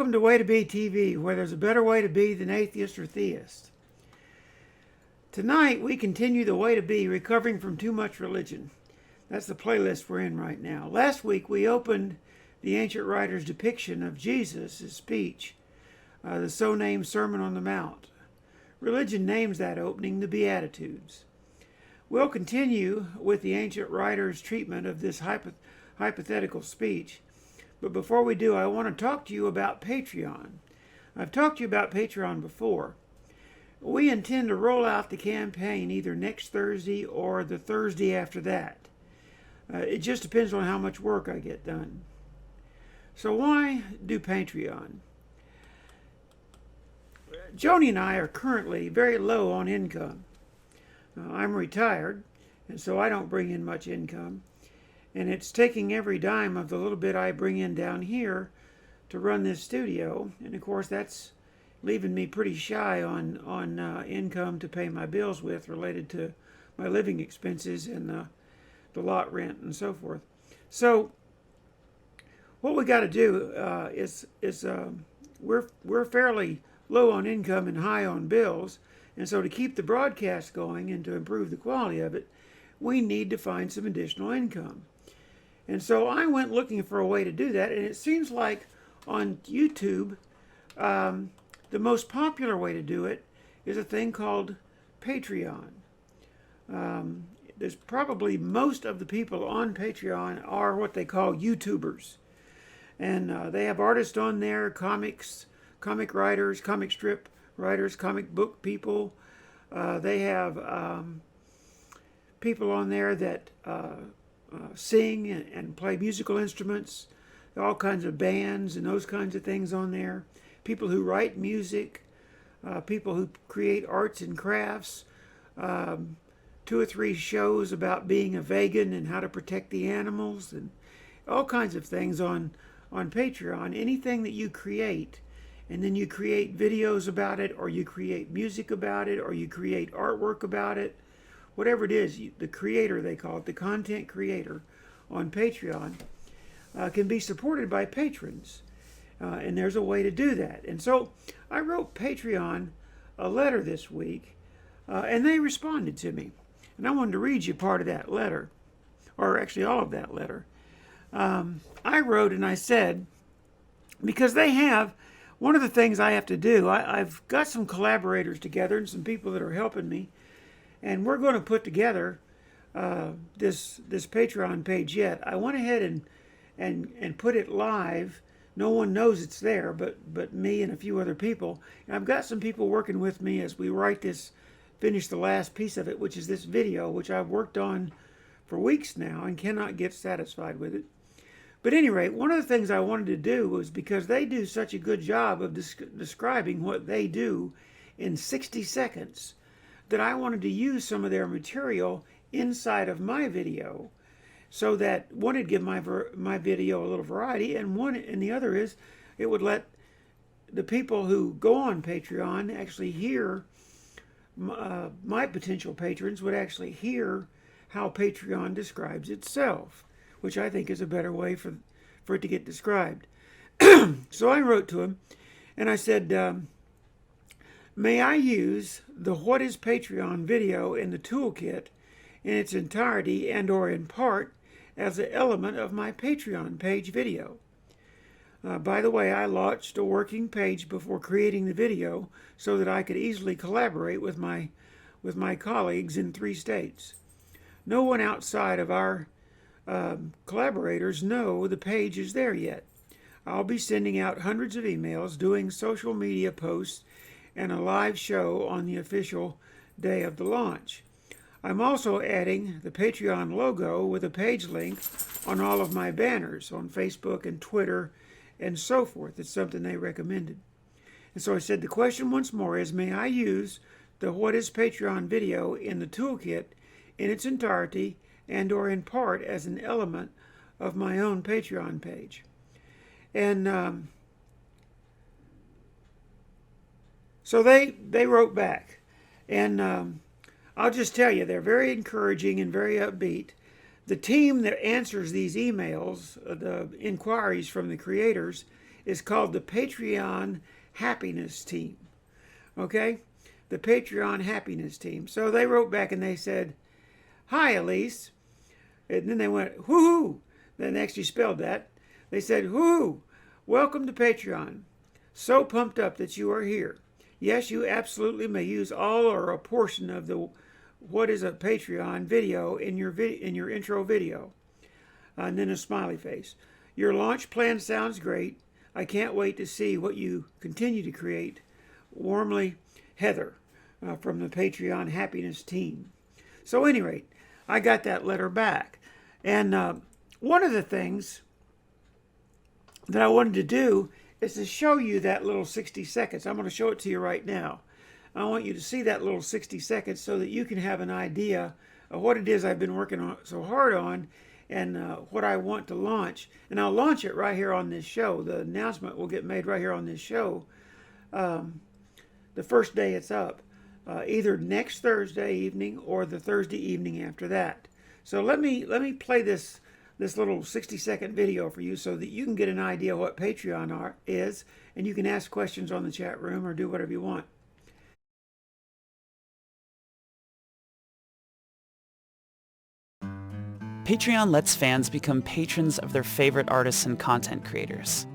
Welcome to WAY2B TV, where there's a better way to be than atheist or theist. Tonight we continue the way to be recovering from too much religion. That's the playlist we're in right now. Last week we opened the ancient writer's depiction of Jesus' speech, the so-named Sermon on the Mount. Religion names that opening the Beatitudes. We'll continue with the ancient writer's treatment of this hypothetical speech. But before we do, I want to talk to you about Patreon. I've talked to you about Patreon before. We intend to roll out the campaign either next Thursday or the Thursday after that. It just depends on how much work I get done. So why do Patreon? Joni and I are currently very low on income. I'm retired, and so I don't bring in much income. And it's taking every dime of the little bit I bring in down here to run this studio. And of course, that's leaving me pretty shy on income to pay my bills with related to my living expenses and the lot rent and so forth. So what we got to do is we're fairly low on income and high on bills. And so to keep the broadcast going and to improve the quality of it, we need to find some additional income. And so I went looking for a way to do that, and it seems like on YouTube, the most popular way to do it is a thing called Patreon. There's probably most of the people on Patreon are what they call YouTubers. And they have artists on there, comic writers, comic strip writers, comic book people. They have people on there that sing and play musical instruments, all kinds of bands and those kinds of things on there. People who write music, people who create arts and crafts, 2 or 3 shows about being a vegan and how to protect the animals, and all kinds of things on Patreon. Anything that you create, and then you create videos about it, or you create music about it, or you create artwork about it, whatever it is, the creator, they call it, the content creator on Patreon, can be supported by patrons. And there's a way to do that. And so I wrote Patreon a letter this week, and they responded to me. And I wanted to read you part of that letter, or actually all of that letter. I wrote and I said, because they have, one of the things I have to do, I've got some collaborators together and some people that are helping me, and we're going to put together this Patreon page yet. I went ahead and put it live. No one knows it's there but me and a few other people. And I've got some people working with me as we finish the last piece of it, which is this video, which I've worked on for weeks now and cannot get satisfied with it. But at any rate, one of the things I wanted to do was, because they do such a good job of describing what they do in 60 seconds, that I wanted to use some of their material inside of my video, so that one would give my video a little variety, and the other is it would let the people who go on Patreon actually hear, my potential patrons would actually hear how Patreon describes itself, which I think is a better way for it to get described. So I wrote to him and I said, may I use the What is Patreon video in the toolkit in its entirety and or in part as an element of my Patreon page video? By the way, I launched a working page before creating the video so that I could easily collaborate with my colleagues in 3 states. No one outside of our collaborators know the page is there yet. I'll be sending out hundreds of emails, doing social media posts, and a live show on the official day of the launch. I'm also adding the Patreon logo with a page link on all of my banners on Facebook and Twitter and so forth. It's something they recommended. And so I said, the question once more is, may I use the What is Patreon video in the toolkit in its entirety and or in part as an element of my own Patreon page? And so they wrote back, and I'll just tell you, they're very encouraging and very upbeat. The team that answers these emails, the inquiries from the creators, is called the Patreon Happiness Team. Okay? The Patreon Happiness Team. So they wrote back and they said, "Hi, Elise." And then they went, "Woohoo." Then they actually spelled that. They said, "Woohoo. Welcome to Patreon. So pumped up that you are here. Yes, you absolutely may use all or a portion of the what is a Patreon video in your intro video." And then a smiley face. "Your launch plan sounds great. I can't wait to see what you continue to create. Warmly, Heather," from the Patreon Happiness Team. So, at any rate, I got that letter back. And one of the things that I wanted to do is to show you that little 60 seconds. I'm going to show it to you right now. I want you to see that little 60 seconds so that you can have an idea of what it is I've been working on so hard on and what I want to launch. And I'll launch it right here on this show. The announcement will get made right here on this show the first day it's up, either next Thursday evening or the Thursday evening after that. So let me play this little 60-second video for you so that you can get an idea what Patreon is, and you can ask questions on the chat room or do whatever you want. Patreon lets fans become patrons of their favorite artists and content creators.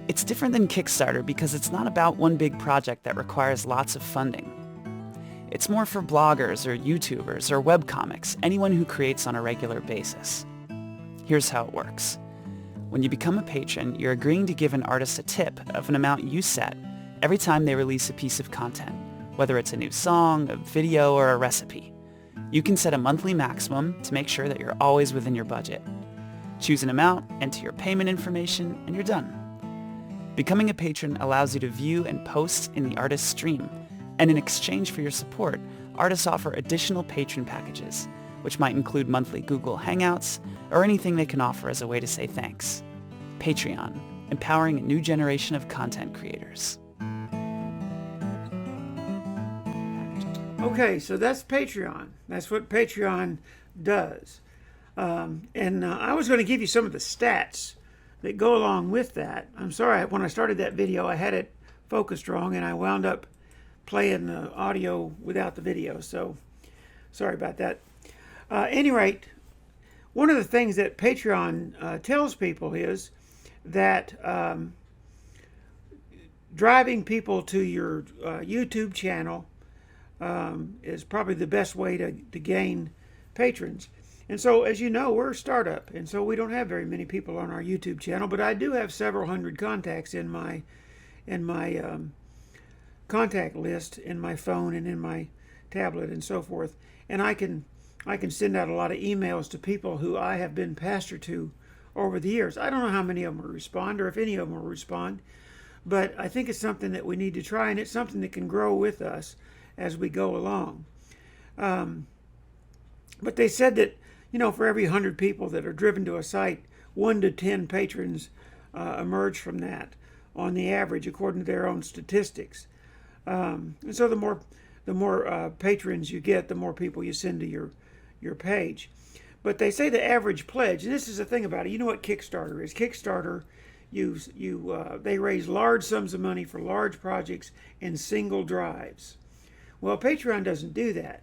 It's different than Kickstarter because it's not about one big project that requires lots of funding. It's more for bloggers or YouTubers or webcomics, anyone who creates on a regular basis. Here's how it works. When you become a patron, you're agreeing to give an artist a tip of an amount you set every time they release a piece of content, whether it's a new song, a video, or a recipe. You can set a monthly maximum to make sure that you're always within your budget. Choose an amount, enter your payment information, and you're done. Becoming a patron allows you to view and post in the artist's stream, and in exchange for your support, artists offer additional patron packages, which might include monthly Google Hangouts or anything they can offer as a way to say thanks. Patreon, empowering a new generation of content creators. Okay, so that's Patreon. That's what Patreon does. I was going to give you some of the stats that go along with that. I'm sorry, when I started that video, I had it focused wrong, and I wound up playing the audio without the video, so sorry about that. Any rate, one of the things that Patreon tells people is that driving people to your YouTube channel is probably the best way to gain patrons. And so, as you know, we're a startup, and so we don't have very many people on our YouTube channel, but I do have several hundred contacts in my contact list in my phone and in my tablet and so forth. And I can send out a lot of emails to people who I have been pastor to over the years. I don't know how many of them will respond or if any of them will respond, but I think it's something that we need to try, and it's something that can grow with us as we go along. But they said that, for every 100 people that are driven to a site, 1 to 10 patrons emerge from that on the average, according to their own statistics. And so the more patrons you get, the more people you send to your page. But they say the average pledge, and this is the thing about it. You know what Kickstarter is? Kickstarter, they raise large sums of money for large projects in single drives. Well, Patreon doesn't do that.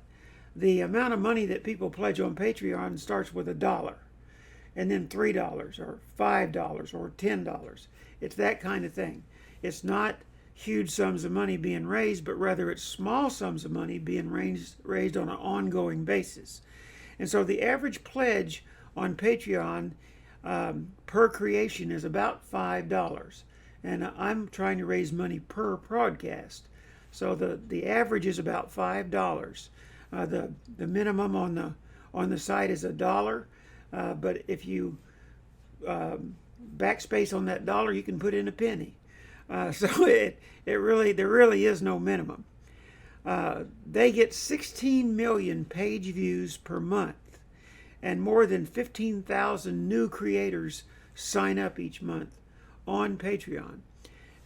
The amount of money that people pledge on Patreon starts with $1, and then $3 or $5 or $10. It's that kind of thing. It's not huge sums of money being raised, but rather it's small sums of money being raised on an ongoing basis. And so the average pledge on Patreon per creation is about $5. And I'm trying to raise money per broadcast. So the average is about $5. The minimum on the site is $1, but if you backspace on that dollar, you can put in a penny. So there really is no minimum. They get 16 million page views per month, and more than 15,000 new creators sign up each month on Patreon.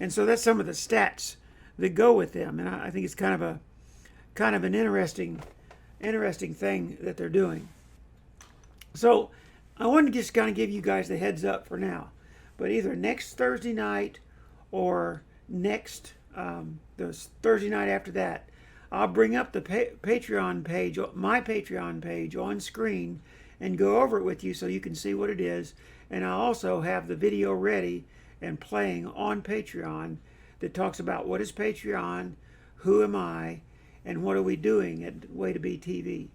And so that's some of the stats that go with them, and I think it's kind of an interesting thing that they're doing. So I wanted to just kind of give you guys the heads up for now. but either next Thursday night or next the Thursday night after that, I'll bring up the Patreon page, my Patreon page on screen, and go over it with you so you can see what it is. And I'll also have the video ready and playing on Patreon that talks about what is Patreon, who am I, and what are we doing at WAY2B TV.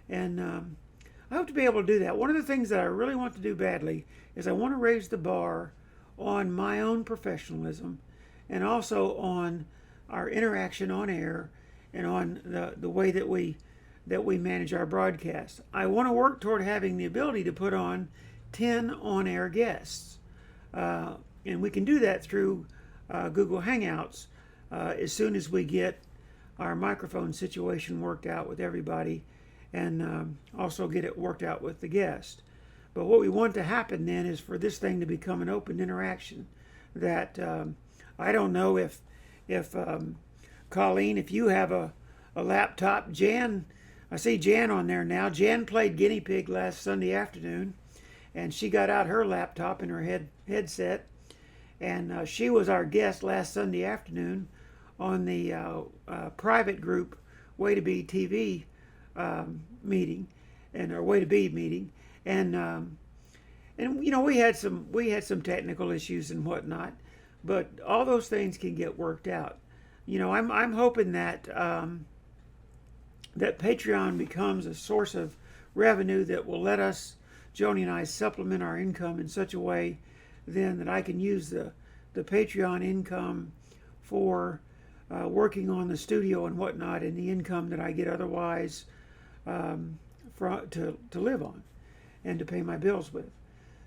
And I hope to be able to do that. One of the things that I really want to do badly is I want to raise the bar on my own professionalism and also on our interaction on air and on the way that we manage our broadcast. I want to work toward having the ability to put on 10 on-air guests. And we can do that through Google Hangouts as soon as we get our microphone situation worked out with everybody, and also get it worked out with the guest. But what we want to happen then is for this thing to become an open interaction. That I don't know if Colleen, if you have a laptop. Jan, I see Jan on there now. Jan played guinea pig last Sunday afternoon, and she got out her laptop and her headset, and she was our guest last Sunday afternoon on the private group WAY2B TV meeting, and our WAY2B meeting, and you know, we had some technical issues and whatnot, but all those things can get worked out. You know, I'm hoping that that Patreon becomes a source of revenue that will let us, Joni and I, supplement our income in such a way then that I can use the Patreon income for working on the studio and whatnot, and the income that I get otherwise to live on and to pay my bills with.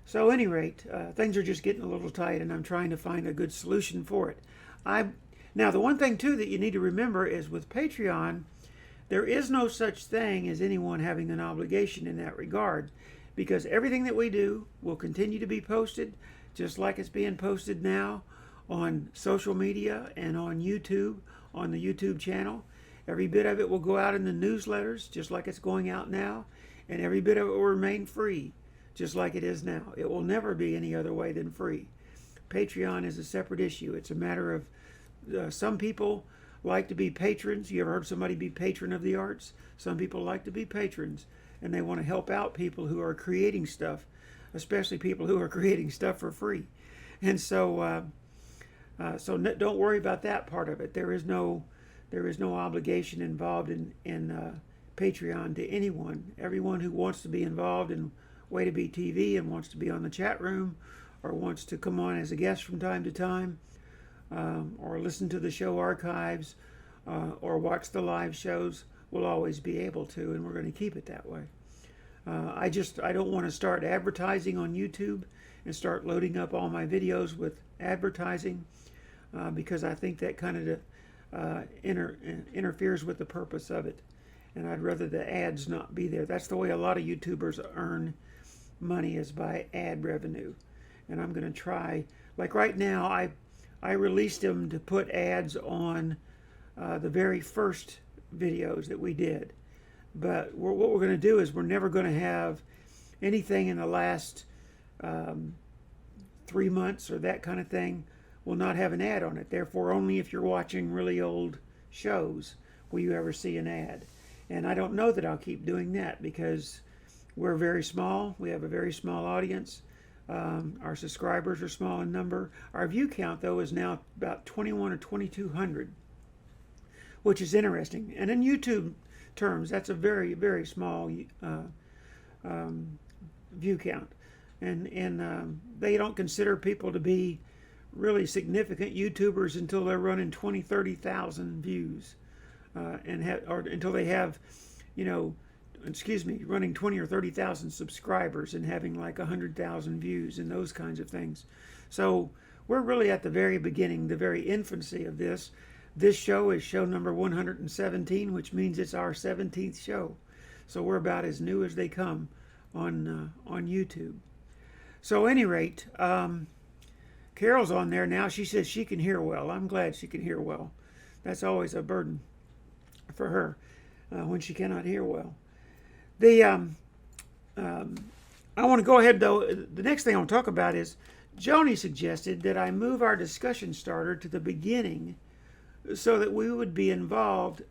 So at any rate, things are just getting a little tight, and I'm trying to find a good solution for it. Now, the one thing too that you need to remember is with Patreon, there is no such thing as anyone having an obligation in that regard, because everything that we do will continue to be posted, just like it's being posted now on social media and on YouTube, on the YouTube channel. Every bit of it will go out in the newsletters, just like it's going out now, and every bit of it will remain free, just like it is now. It will never be any other way than free. Patreon is a separate issue. It's a matter of some people like to be patrons. You ever heard somebody be patron of the arts? Some people like to be patrons, and they want to help out people who are creating stuff, especially people who are creating stuff for free. And so don't worry about that part of it. There is no obligation involved in Patreon to anyone. Everyone who wants to be involved in WAY2B TV and wants to be on the chat room, or wants to come on as a guest from time to time, or listen to the show archives, or watch the live shows, will always be able to, and we're going to keep it that way. I don't want to start advertising on YouTube and start loading up all my videos with advertising, because I think that kind of interferes with the purpose of it, and I'd rather the ads not be there. That's the way a lot of YouTubers earn money, is by ad revenue. And I'm going to try, like right now, I released them to put ads on the very first videos that we did. But what we're going to do is we're never going to have anything in the last 3 months or that kind of thing will not have an ad on it. Therefore, only if you're watching really old shows will you ever see an ad. And I don't know that I'll keep doing that, because we're very small. We have a very small audience. Our subscribers are small in number. Our view count, though, is now about 21 or 2,200, which is interesting. And in YouTube terms, that's a very, very small view count. And they don't consider people to be really significant YouTubers until they're running 20, 30,000 views, or until they have, running 20 or 30,000 subscribers and having like 100,000 views and those kinds of things. So we're really at the very beginning, the very infancy of this. This show is show number 117, which means it's our 17th show. So we're about as new as they come on YouTube. So at any rate, Carol's on there now. She says she can hear well. I'm glad she can hear well. That's always a burden for her when she cannot hear well. I want to go ahead, though. The next thing I want to talk about is Joni suggested that I move our discussion starter to the beginning so that we would be involved,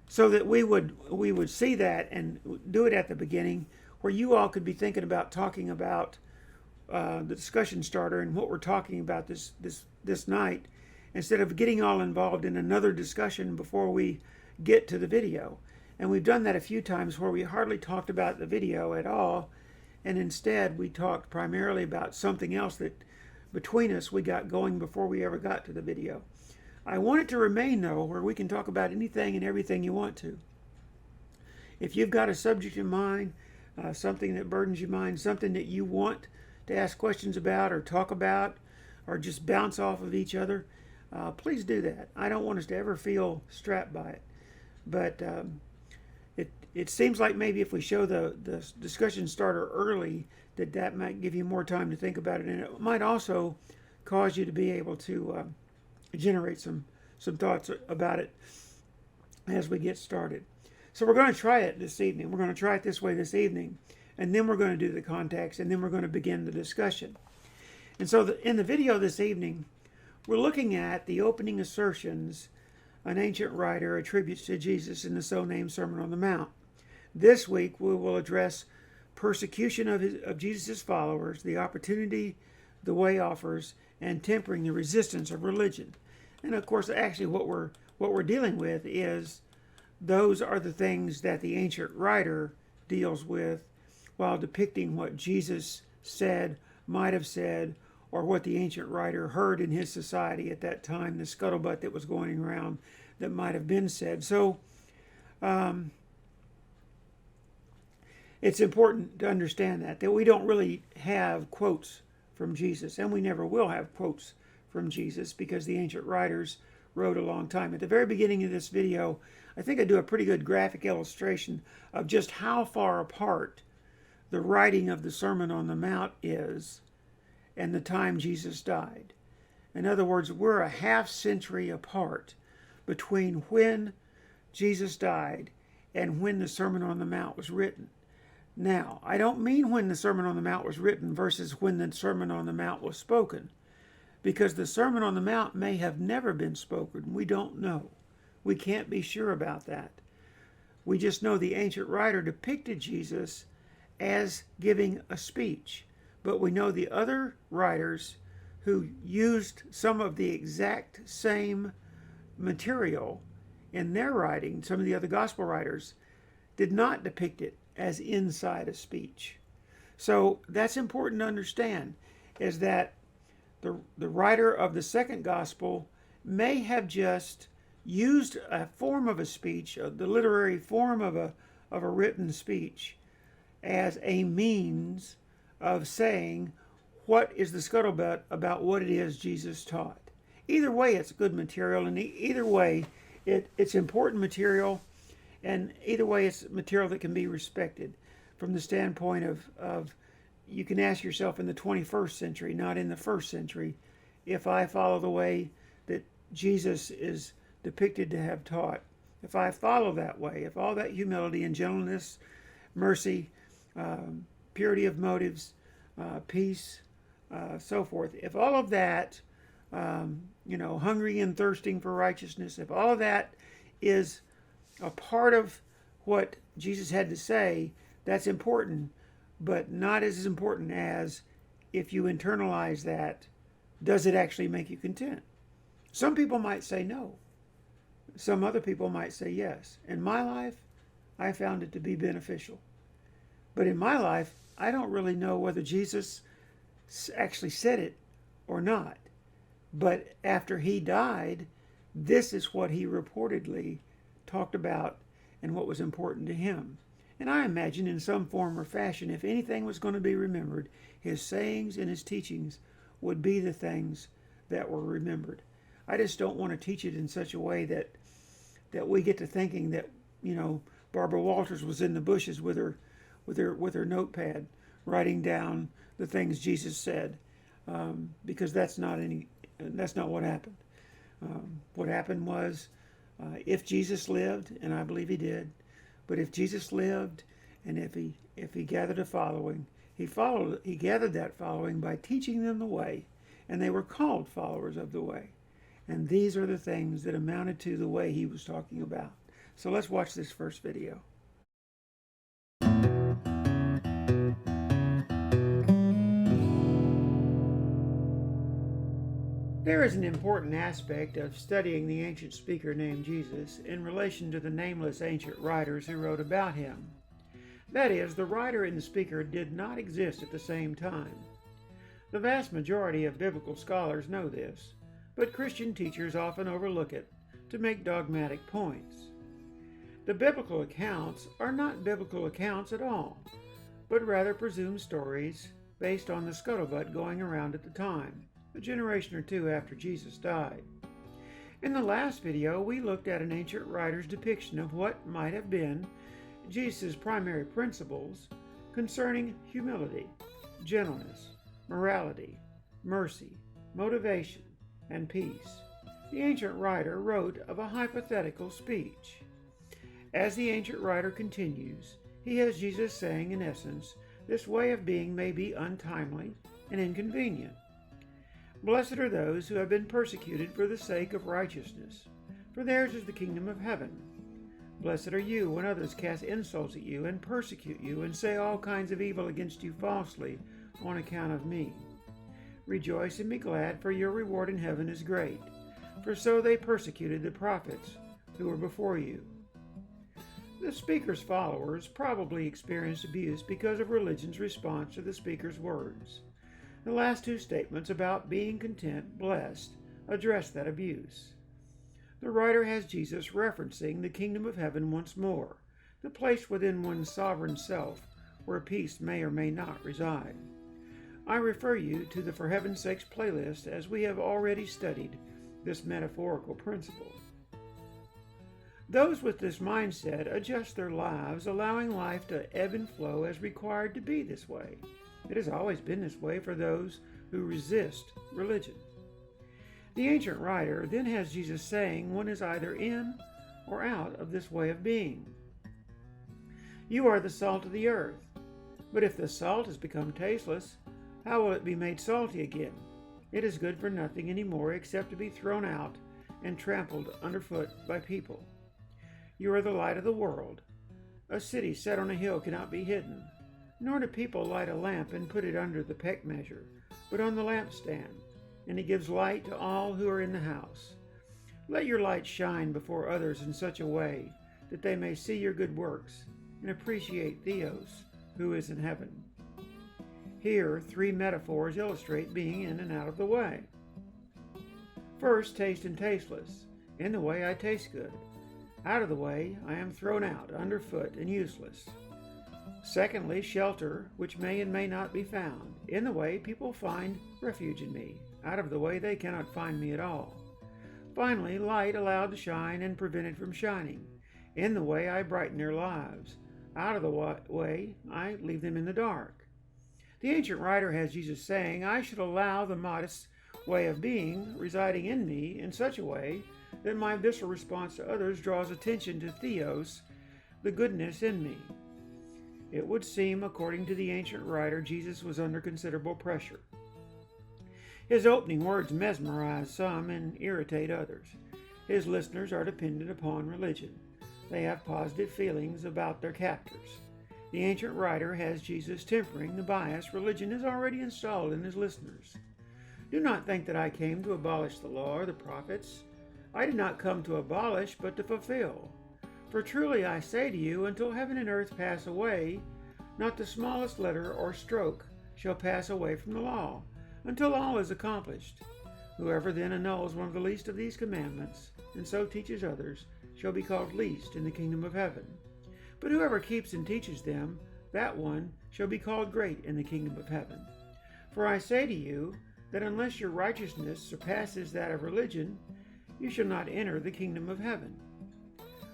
so that we would see that and do it at the beginning, where you all could be thinking about talking about the discussion starter and what we're talking about this night, instead of getting all involved in another discussion before we get to the video. And we've done that a few times where we hardly talked about the video at all, and instead we talked primarily about something else that between us we got going before we ever got to the video. I want it to remain, though, where we can talk about anything and everything you want to. If you've got a subject in mind, something that burdens your mind, something that you want to ask questions about or talk about or just bounce off of each other, please do that. I don't want us to ever feel strapped by it. But it seems like maybe if we show the discussion starter early, that might give you more time to think about it, and it might also cause you to be able to generate some thoughts about it as we get started. So we're going to try it this evening. We're going to try it this way this evening, and then we're going to do the context, and then we're going to begin the discussion. And so in the video this evening, we're looking at the opening assertions an ancient writer attributes to Jesus in the so-named Sermon on the Mount. This week we will address persecution of Jesus' followers, the opportunity the way offers, and tempering the resistance of religion. And of course, actually what we're dealing with is those are the things that the ancient writer deals with while depicting what Jesus said, might have said, or what the ancient writer heard in his society at that time, the scuttlebutt that was going around that might have been said. So it's important to understand that we don't really have quotes from Jesus, and we never will have quotes from Jesus because the ancient writers wrote a long time. At the very beginning of this video, I think I do a pretty good graphic illustration of just how far apart the writing of the Sermon on the Mount is and the time Jesus died. In other words, we're a half century apart between when Jesus died and when the Sermon on the Mount was written. Now, I don't mean when the Sermon on the Mount was written versus when the Sermon on the Mount was spoken, because the Sermon on the Mount may have never been spoken. We don't know. We can't be sure about that. We just know the ancient writer depicted Jesus as giving a speech. But we know the other writers who used some of the exact same material in their writing, some of the other gospel writers, did not depict it as inside a speech. So that's important to understand, is that the writer of the second gospel may have just used a form of a speech, the literary form of a written speech, as a means of saying what is the scuttlebutt about what it is Jesus taught. Either way, it's good material, and either way, it's important material, and either way, it's material that can be respected from the standpoint of you can ask yourself in the 21st century, not in the first century, if I follow the way that Jesus is depicted to have taught, if I follow that way, if all that humility and gentleness, mercy, purity of motives, peace, so forth, if all of that, hungry and thirsting for righteousness, if all of that is a part of what Jesus had to say, that's important, but not as important as if you internalize that, does it actually make you content? Some people might say no. Some other people might say yes. In my life, I found it to be beneficial. But in my life, I don't really know whether Jesus actually said it or not. But after he died, this is what he reportedly talked about and what was important to him. And I imagine in some form or fashion, if anything was going to be remembered, his sayings and his teachings would be the things that were remembered. I just don't want to teach it in such a way that we get to thinking that, Barbara Walters was in the bushes with her notepad writing down the things Jesus said, because that's not what happened. What happened was, if Jesus lived, and I believe he did, but if Jesus lived and if he gathered a following, He gathered that following by teaching them the way, and they were called followers of the way. And these are the things that amounted to the way he was talking about. So let's watch this first video. There is an important aspect of studying the ancient speaker named Jesus in relation to the nameless ancient writers who wrote about him. That is, the writer and the speaker did not exist at the same time. The vast majority of biblical scholars know this, but Christian teachers often overlook it to make dogmatic points. The biblical accounts are not biblical accounts at all, but rather presumed stories based on the scuttlebutt going around at the time, a generation or two after Jesus died. In the last video, we looked at an ancient writer's depiction of what might have been Jesus' primary principles concerning humility, gentleness, morality, mercy, motivation, and peace. The ancient writer wrote of a hypothetical speech. As the ancient writer continues, he has Jesus saying, in essence, this way of being may be untimely and inconvenient. Blessed are those who have been persecuted for the sake of righteousness, for theirs is the kingdom of heaven. Blessed are you when others cast insults at you and persecute you and say all kinds of evil against you falsely on account of me. Rejoice and be glad, for your reward in heaven is great, for so they persecuted the prophets who were before you. The speaker's followers probably experienced abuse because of religion's response to the speaker's words. The last two statements about being content, blessed, address that abuse. The writer has Jesus referencing the kingdom of heaven once more, the place within one's sovereign self where peace may or may not reside. I refer you to the For Heaven's Sakes playlist, as we have already studied this metaphorical principle. Those with this mindset adjust their lives, allowing life to ebb and flow as required to be this way. It has always been this way for those who resist religion. The ancient writer then has Jesus saying one is either in or out of this way of being. You are the salt of the earth, but if the salt has become tasteless, how will it be made salty again? It is good for nothing anymore except to be thrown out and trampled underfoot by people. You are the light of the world. A city set on a hill cannot be hidden, nor do people light a lamp and put it under the peck measure, but on the lampstand, and it gives light to all who are in the house. Let your light shine before others in such a way that they may see your good works and appreciate Theos, who is in heaven. Here, three metaphors illustrate being in and out of the way. First, taste and tasteless. In the way, I taste good. Out of the way, I am thrown out, underfoot, and useless. Secondly, shelter, which may and may not be found. In the way, people find refuge in me. Out of the way, they cannot find me at all. Finally, light allowed to shine and prevented from shining. In the way, I brighten their lives. Out of the way, I leave them in the dark. The ancient writer has Jesus saying, I should allow the modest way of being residing in me in such a way that my visceral response to others draws attention to Theos, the goodness in me. It would seem, according to the ancient writer, Jesus was under considerable pressure. His opening words mesmerize some and irritate others. His listeners are dependent upon religion. They have positive feelings about their captors. The ancient writer has Jesus tempering the bias religion has already installed in his listeners. Do not think that I came to abolish the law or the prophets. I did not come to abolish, but to fulfill. For truly I say to you, until heaven and earth pass away, not the smallest letter or stroke shall pass away from the law, until all is accomplished. Whoever then annuls one of the least of these commandments, and so teaches others, shall be called least in the kingdom of heaven. But whoever keeps and teaches them, that one shall be called great in the kingdom of heaven. For I say to you, that unless your righteousness surpasses that of religion, you shall not enter the kingdom of heaven.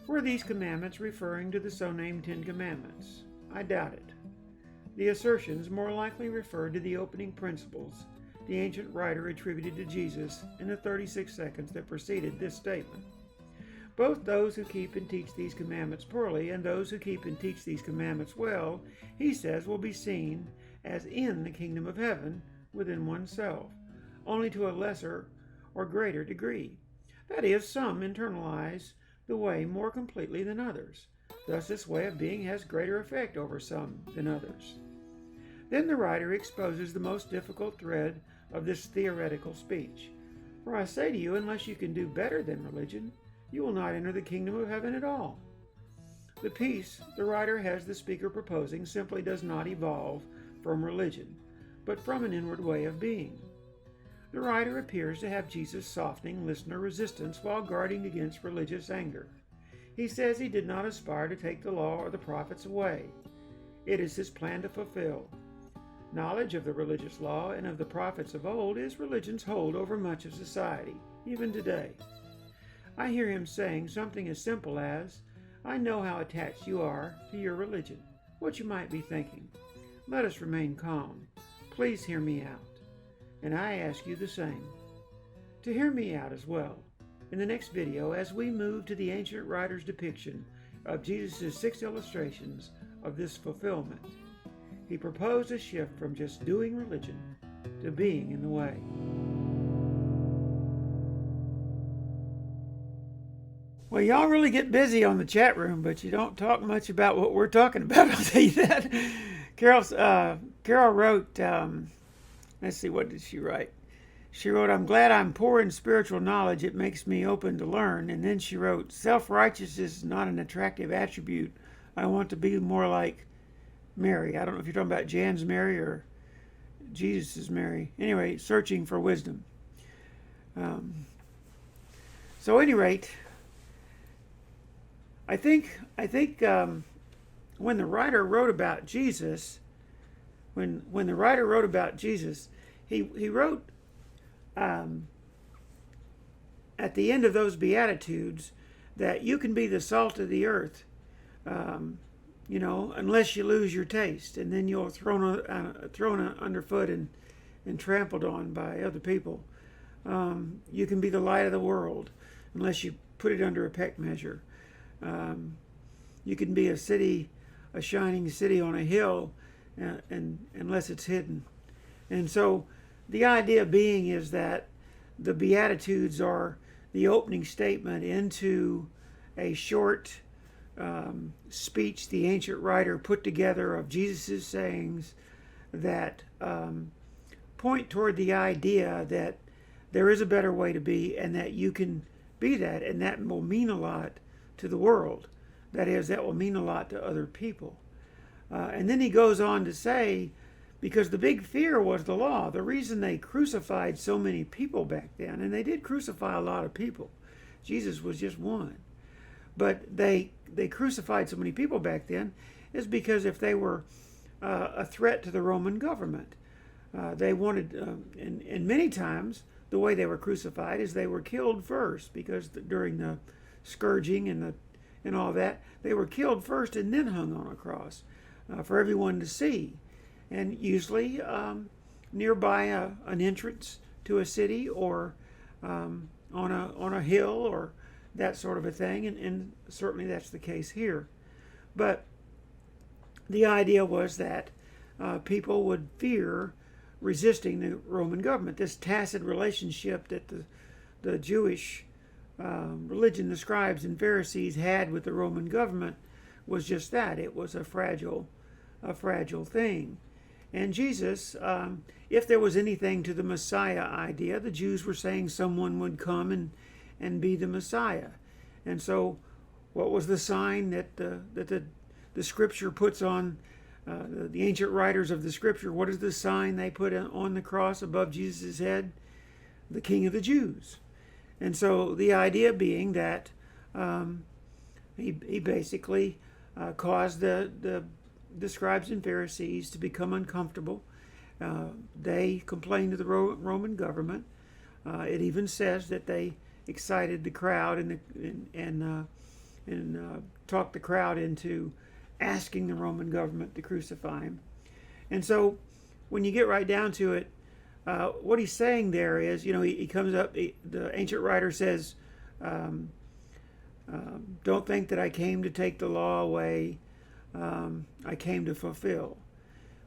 Were these commandments referring to the so-named 10 Commandments? I doubt it. The assertions more likely referred to the opening principles the ancient writer attributed to Jesus in the 36 seconds that preceded this statement. Both those who keep and teach these commandments poorly and those who keep and teach these commandments well, he says, will be seen as in the kingdom of heaven within oneself, only to a lesser or greater degree. That is, some internalize the way more completely than others. Thus, this way of being has greater effect over some than others. Then the writer exposes the most difficult thread of this theoretical speech. For I say to you, unless you can do better than religion, you will not enter the kingdom of heaven at all. The peace the writer has the speaker proposing simply does not evolve from religion, but from an inward way of being. The writer appears to have Jesus softening listener resistance while guarding against religious anger. He says he did not aspire to take the law or the prophets away. It is his plan to fulfill. Knowledge of the religious law and of the prophets of old is religion's hold over much of society, even today. I hear him saying something as simple as, I know how attached you are to your religion. What you might be thinking. Let us remain calm. Please hear me out. And I ask you the same. To hear me out as well. In the next video, as we move to the ancient writer's depiction of Jesus' 6 illustrations of this fulfillment, he proposed a shift from just doing religion to being in the way. Well, y'all really get busy on the chat room, but you don't talk much about what we're talking about, I'll tell you that. Carol wrote, let's see, what did she write? She wrote, I'm glad I'm poor in spiritual knowledge. It makes me open to learn. And then she wrote, self-righteousness is not an attractive attribute. I want to be more like Mary. I don't know if you're talking about Jan's Mary or Jesus' Mary. Anyway, searching for wisdom. So at any rate, I think when the writer wrote about Jesus, when the writer wrote about Jesus, he wrote at the end of those Beatitudes that you can be the salt of the earth, unless you lose your taste, and then you're thrown underfoot and trampled on by other people. You can be the light of the world unless you put it under a peck measure. You can be a shining city on a hill, and unless it's hidden. And so the idea being is that the Beatitudes are the opening statement into a short speech the ancient writer put together of Jesus' sayings that point toward the idea that there is a better way to be and that you can be that, and that will mean a lot to the world. That is, that will mean a lot to other people. And then he goes on to say, because the big fear was the law. The reason they crucified so many people back then, and they did crucify a lot of people. Jesus was just one. But they crucified so many people back then is because if they were a threat to the Roman government, they wanted, and many times the way they were crucified is they were killed first, because during the scourging and all that, they were killed first and then hung on a cross for everyone to see. And usually nearby an entrance to a city, or on a hill, or that sort of a thing, and certainly that's the case here. But the idea was that people would fear resisting the Roman government. This tacit relationship that the Jewish religion, the scribes and Pharisees had with the Roman government was just that. It was a fragile thing. And Jesus, if there was anything to the Messiah idea, the Jews were saying someone would come and be the Messiah. And so what was the sign that the Scripture puts on, the ancient writers of the Scripture, what is the sign they put on the cross above Jesus' head? The King of the Jews. And so the idea being that he basically caused the scribes and Pharisees to become uncomfortable. They complained to the Roman government. It even says that they excited the crowd and talked the crowd into asking the Roman government to crucify him. And so when you get right down to it, what he's saying there is, he comes up, the ancient writer says, don't think that I came to take the law away. I came to fulfill.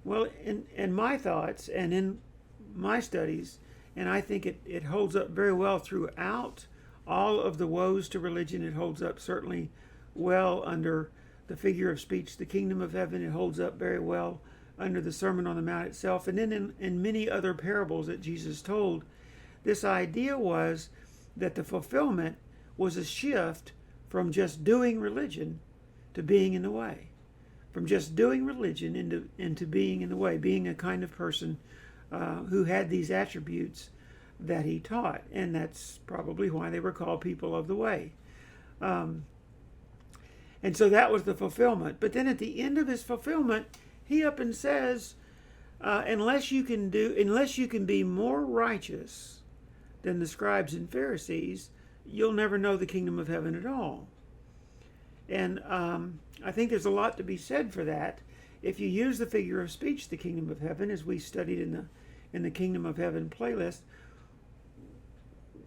Well, in my thoughts and in my studies, and I think it holds up very well throughout all of the woes to religion. It holds up certainly well under the figure of speech, the kingdom of heaven. It holds up very well under the Sermon on the Mount itself. And then in many other parables that Jesus told, this idea was that the fulfillment was a shift from just doing religion to being in the way. From just doing religion into being in the way, being a kind of person who had these attributes that he taught. And that's probably why they were called people of the way. And so that was the fulfillment. But then at the end of his fulfillment, he up and says, unless you can be more righteous than the scribes and Pharisees, you'll never know the kingdom of heaven at all. And I think there's a lot to be said for that. If you use the figure of speech, the kingdom of heaven, as we studied in the Kingdom of Heaven playlist,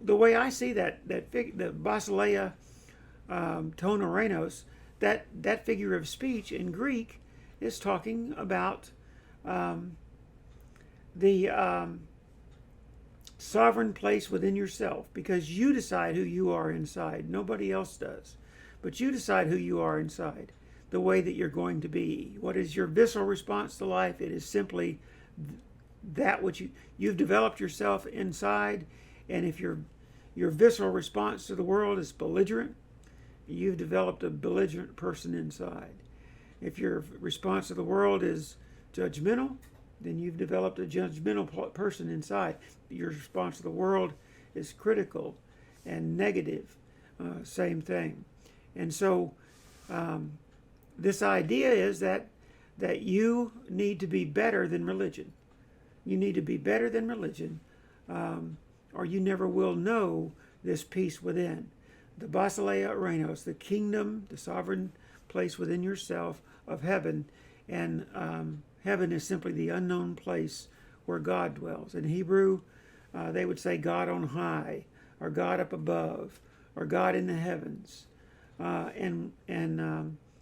the way I see the basileia tonorenos, that figure of speech in Greek is talking about the sovereign place within yourself, because you decide who you are inside. Nobody else does. But you decide who you are inside, the way that you're going to be. What is your visceral response to life? It is simply that which you've developed yourself inside. And if your visceral response to the world is belligerent, you've developed a belligerent person inside. If your response to the world is judgmental, then you've developed a judgmental person inside. Your response to the world is critical and negative. Same thing. And so this idea is that you need to be better than religion. You need to be better than religion, or you never will know this peace within. The basileia orenos, the kingdom, the sovereign place within yourself of heaven. And heaven is simply the unknown place where God dwells. In Hebrew, they would say God on high, or God up above, or God in the heavens. And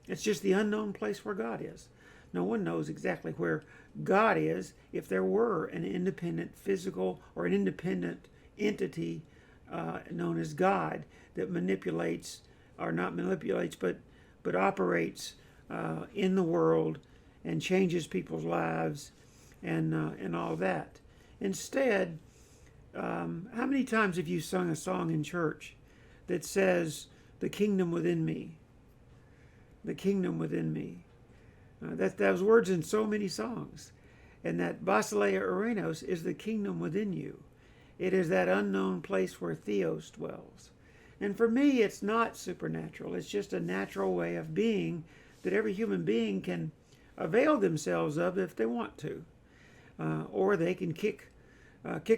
it's just the unknown place where God is. No one knows exactly where God is. If there were an independent physical or an independent entity known as God that manipulates, or not manipulates, but operates in the world and changes people's lives and all that. Instead, how many times have you sung a song in church that says, "The kingdom within me"? The kingdom within me. Those words in so many songs. And that basileia orenos is the kingdom within you. It is that unknown place where Theos dwells. And for me, it's not supernatural. It's just a natural way of being that every human being can avail themselves of if they want to. Or they can kick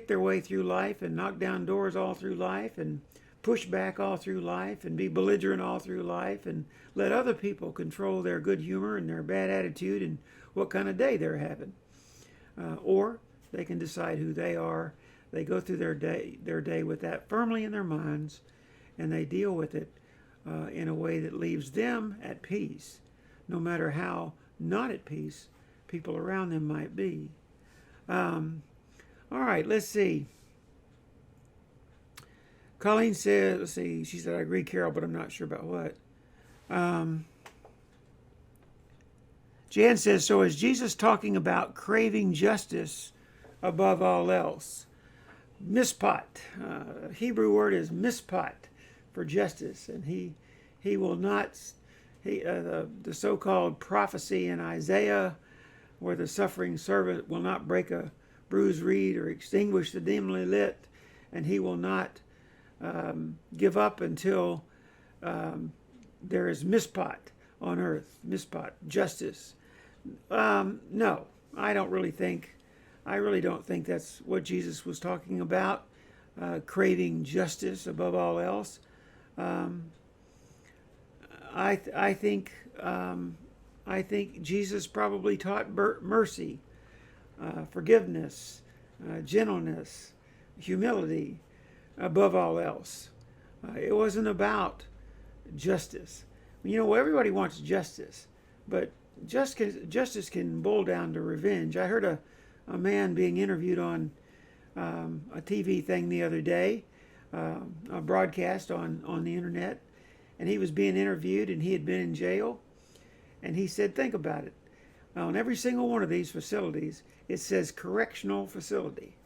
their way through life and knock down doors all through life and push back all through life and be belligerent all through life and let other people control their good humor and their bad attitude and what kind of day they're having. Or they can decide who they are. They go through their day with that firmly in their minds, and they deal with it in a way that leaves them at peace, no matter how not at peace people around them might be. All right, let's see. Colleen said, let's see, she said, I agree, Carol, but I'm not sure about what. Jan says, so is Jesus talking about craving justice above all else? Mishpat. Hebrew word is mishpat for justice. And he will not, the so-called prophecy in Isaiah where the suffering servant will not break a bruised reed or extinguish the dimly lit, and he will not give up until there is mishpat on earth, mishpat, justice. No, I really don't think that's what Jesus was talking about, craving justice above all else. I think Jesus probably taught mercy, forgiveness, gentleness, humility above all else. It wasn't about justice. You know, everybody wants justice, but justice can boil down to revenge. I heard a man being interviewed on a TV thing the other day, a broadcast on the internet, and he was being interviewed, and he had been in jail, and he said, think about it. On every single one of these facilities, it says correctional facility.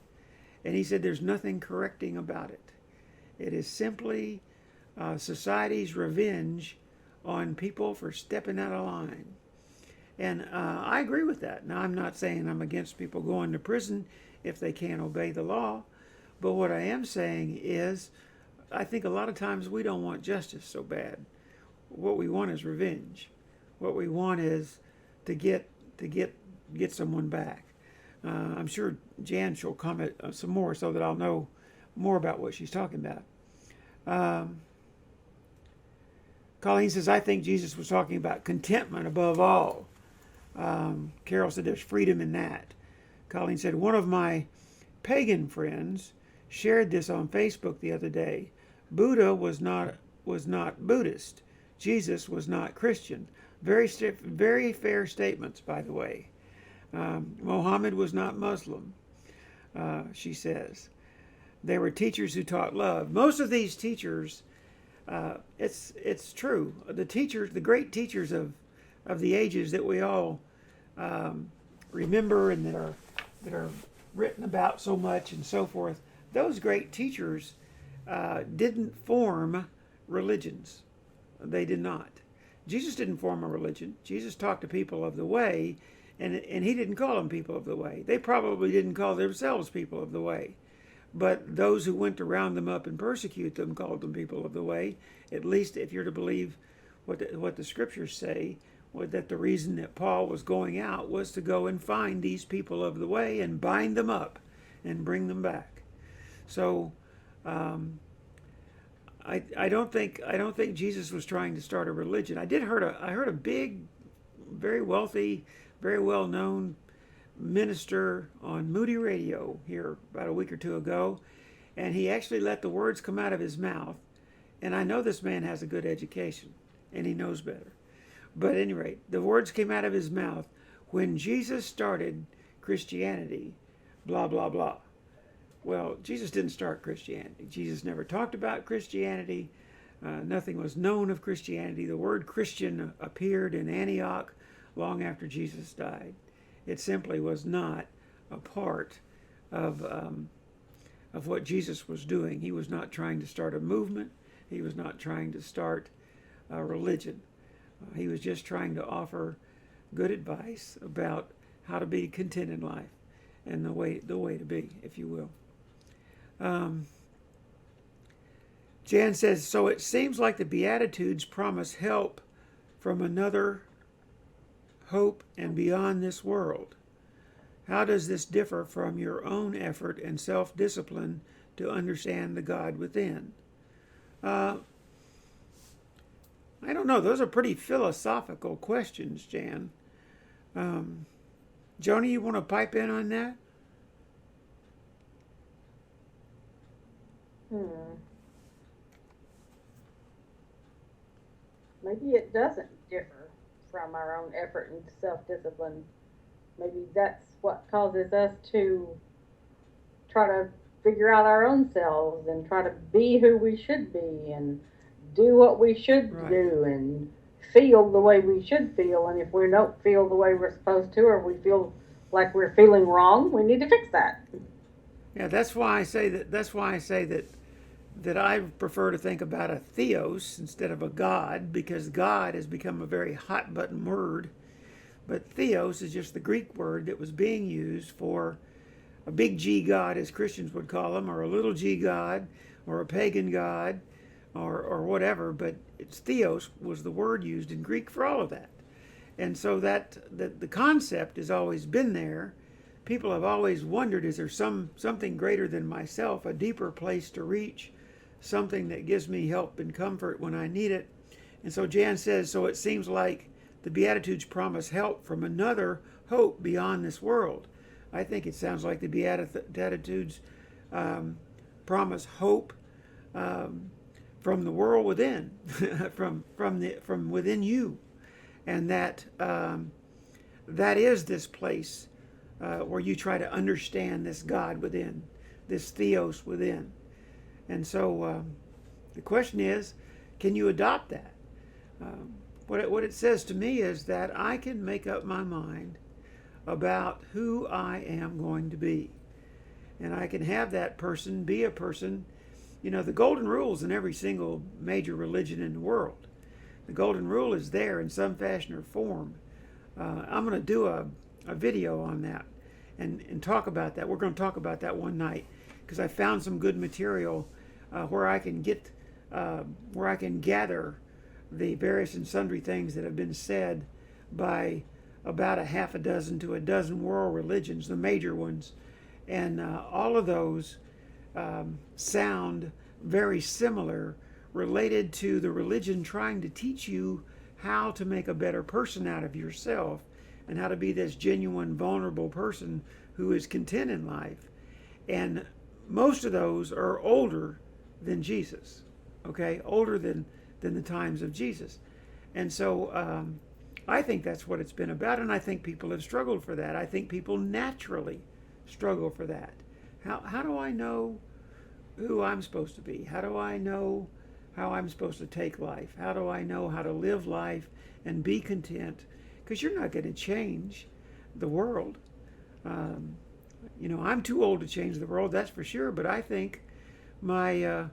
And he said there's nothing correcting about it. It is simply society's revenge on people for stepping out of line. And I agree with that. Now, I'm not saying I'm against people going to prison if they can't obey the law. But what I am saying is, I think a lot of times we don't want justice so bad. What we want is revenge. What we want is to get someone back. I'm sure Jan will comment some more so that I'll know more about what she's talking about. Colleen says, I think Jesus was talking about contentment above all. Carol said there's freedom in that. Colleen said, one of my pagan friends shared this on Facebook the other day. Buddha was not Buddhist. Jesus was not Christian. Very fair statements, by the way. Mohammed was not Muslim, she says. They were teachers who taught love. Most of these teachers, it's true. The great teachers of the ages that we all remember and that are written about so much and so forth, those great teachers didn't form religions. They did not. Jesus didn't form a religion. Jesus talked to people of the way, and he didn't call them people of the way. They probably didn't call themselves people of the way. But those who went to round them up and persecute them called them people of the way, at least if you're to believe what the scriptures say, that the reason that Paul was going out was to go and find these people of the way and bind them up and bring them back. So I don't think Jesus was trying to start a religion. I heard a big, very wealthy, very well known minister on Moody Radio here about a week or two ago, and he actually let the words come out of his mouth. And I know this man has a good education and he knows better. But at any rate, the words came out of his mouth, when Jesus started Christianity, blah, blah, blah. Well, Jesus didn't start Christianity. Jesus never talked about Christianity. Nothing was known of Christianity. The word Christian appeared in Antioch long after Jesus died. It simply was not a part of what Jesus was doing. He was not trying to start a movement. He was not trying to start a religion. He was just trying to offer good advice about how to be content in life and the way to be, if you will. Jan says, so it seems like the Beatitudes promise help from another hope and beyond this world. How does this differ from your own effort and self-discipline to understand the God within? I don't know. Those are pretty philosophical questions, Jan. Joni, you want to pipe in on that? Maybe it doesn't differ from our own effort and self-discipline. Maybe that's what causes us to try to figure out our own selves and try to be who we should be and do what we should do and feel the way we should feel. And if we don't feel the way we're supposed to, or we feel like we're feeling wrong, we need to fix that. Yeah, that's why I say that I prefer to think about a theos instead of a God, because God has become a very hot button word. But theos is just the Greek word that was being used for a big G God, as Christians would call him, or a little g God, or a pagan God, or whatever. But it's theos was the word used in Greek for all of that. And so that the concept has always been there. People have always wondered, is there something greater than myself, a deeper place to reach, something that gives me help and comfort when I need it? And so Jan says, so it seems like the Beatitudes promise help from another hope beyond this world. I think it sounds like the Beatitudes promise hope from the world within, from within you, and that that is this place where you try to understand this God within, this theos within. And so the question is, can you adopt that? What it says to me is that I can make up my mind about who I am going to be. And I can have that person be a person. You know, the golden rule's in every single major religion in the world. The golden rule is there in some fashion or form. I'm going to do a video on that and talk about that. We're going to talk about that one night because I found some good material where I can gather the various and sundry things that have been said by about a half a dozen to a dozen world religions, the major ones. And all of those sound very similar, related to the religion trying to teach you how to make a better person out of yourself and how to be this genuine, vulnerable person who is content in life. And most of those are older than Jesus, okay? Older than the times of Jesus. And so I think that's what it's been about, and I think people have struggled for that. I think people naturally struggle for that. How do I know who I'm supposed to be? How do I know how I'm supposed to take life? How do I know how to live life and be content? Because you're not going to change the world. You know, I'm too old to change the world, that's for sure, but I think my